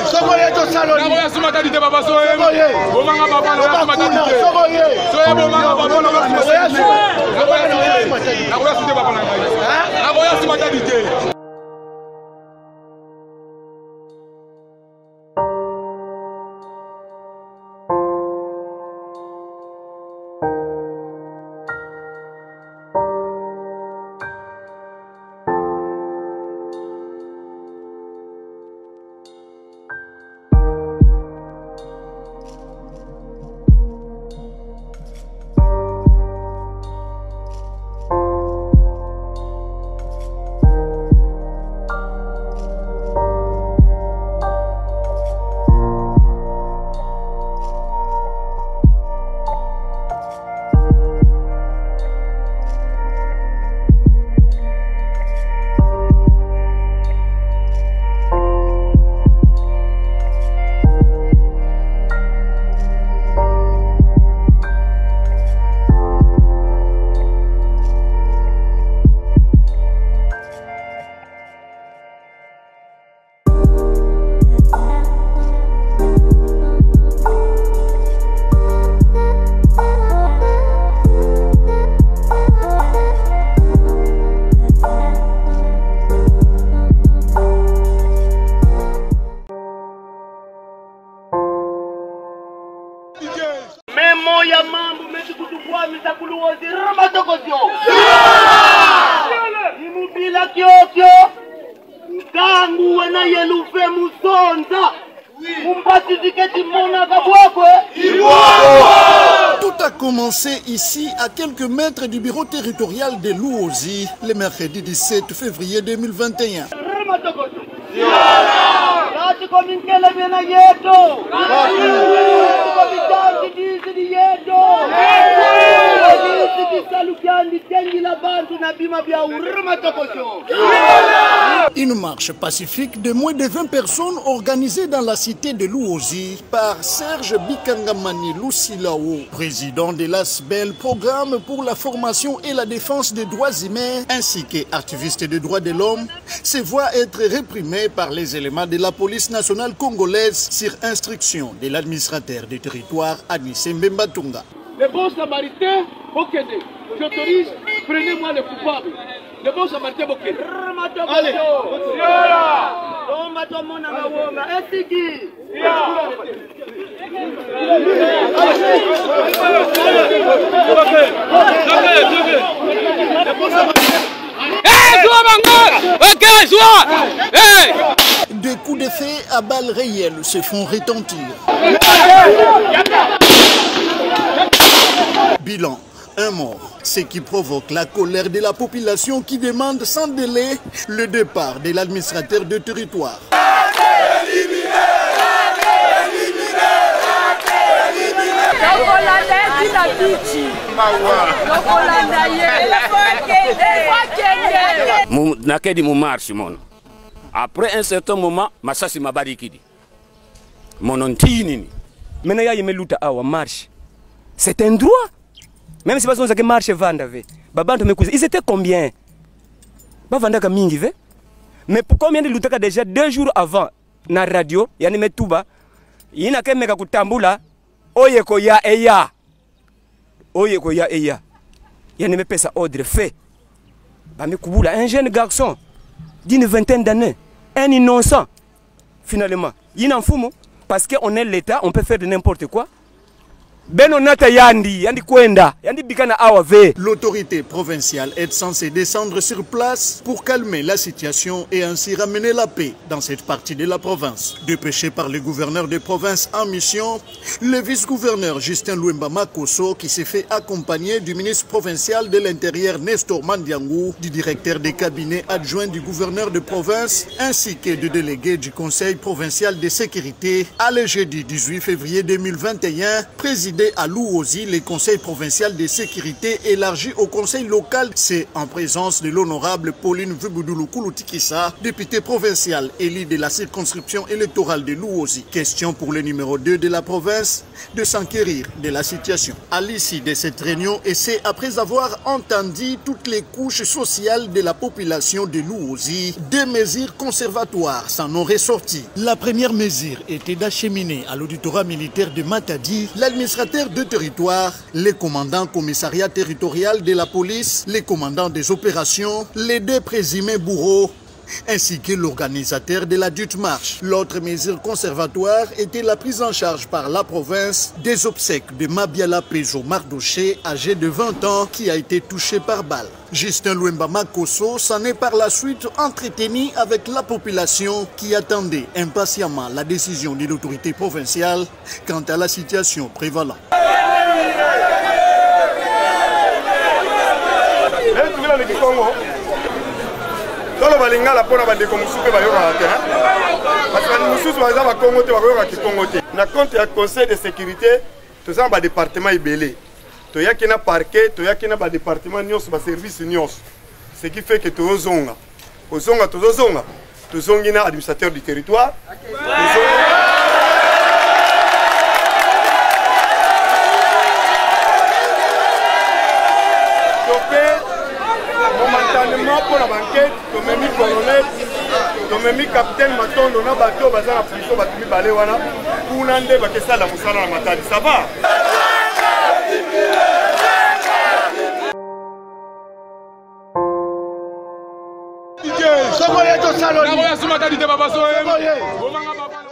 Sokoye to saloni. Nakoya suma tadite papa soye. Bomanga papa nakoya suma tadite. Soye bomanga papa nakoya suma tadite. Nakoya suma papa nakoya suma tadite. Memo ya mambo metukutubwa mitakuluozi ramatokosyo. Imubila kyokyo. Kangu wena yelufe musonza. Tout a commencé ici, à quelques mètres du bureau territorial de Luozi, le mercredi 17 février 2021. Une marche pacifique de moins de 20 personnes organisée dans la cité de Luozi par Serge Bikangamani Lusilao, président de l'ASBEL, programme pour la formation et la défense des droits humains, ainsi qu'activiste des droits de l'homme, se voit être réprimé par les éléments de la police nationale congolaise sur instruction de l'administrateur du territoire Anissé Mbembatunga. Les bons samaritains, ok, j'autorise, prenez-moi les coupables. Les bons samaritains, ok. Allez. Des coups de feu à balles réelles se font retentir. Bilan, un mort, ce qui provoque la colère de la population qui demande sans délai le départ de l'administrateur de territoire. Après un certain moment, Massassi m'a barricadé. Mon ontini. Maintenant, il y a une marche. C'est un droit. Même si on a marche vendave. Ils étaient combien? Mais pour combien de luttes déjà 2 jours avant na radio, il y a une tuba, il y a un kutambula, oyekoya eya. Oyekoya eya. Il y a une pesa ordre fait. Un jeune garçon d'une 20aine d'années, un innocent. Finalement, il en fout parce qu'on est l'État, on peut faire de n'importe quoi. L'autorité provinciale est censée descendre sur place pour calmer la situation et ainsi ramener la paix dans cette partie de la province. Dépêché par le gouverneur de province en mission, le vice-gouverneur Justin Louemba Makoso, qui s'est fait accompagner du ministre provincial de l'Intérieur Nestor Mandiangou, du directeur des cabinets adjoints du gouverneur de province, ainsi que du délégué du conseil provincial de sécurité, à le jeudi 18 février 2021, président accordé à Luozi le conseil provincial de sécurité élargi au conseil local. C'est en présence de l'honorable Pauline Vubudoulou Tikissa, députée provinciale élue de la circonscription électorale de Luozi. Question pour le numéro 2 de la province de s'enquérir de la situation. À l'issue de cette réunion, et c'est après avoir entendu toutes les couches sociales de la population de Luozi, des mesures conservatoires s'en ont ressorti. La première mesure était d'acheminer à l'auditorat militaire de Matadi l'administrateur de territoire, les commandants commissariat territorial de la police, les commandants des opérations, les 2 présumés bourreaux, ainsi que l'organisateur de la dite marche. L'autre mesure conservatoire était la prise en charge par la province des obsèques de Mabiala Pejo Mardoché, âgé de 20 ans, qui a été touché par balle. Justin Louemba Makoso s'en est par la suite entretenu avec la population qui attendait impatiemment la décision de l'autorité provinciale quant à la situation prévalente. Dans le Balingala, pour la décommunisation, parce que nous sommes dans le Congo, nous avons un conseil de sécurité, nous avons un département ibélé. Nous avons un parquet, nous avons un département, nous avons un service. Ce qui fait que nous avons un administrateur du territoire. Momentanément pour la banquette, nous avons mis colonel, nous avons mis capitaine Maton, nous avons mis bateau, nous avons mis prison, nous avons mis baléwana, pour nous avons mis ça la moussala la matadi. Ça va?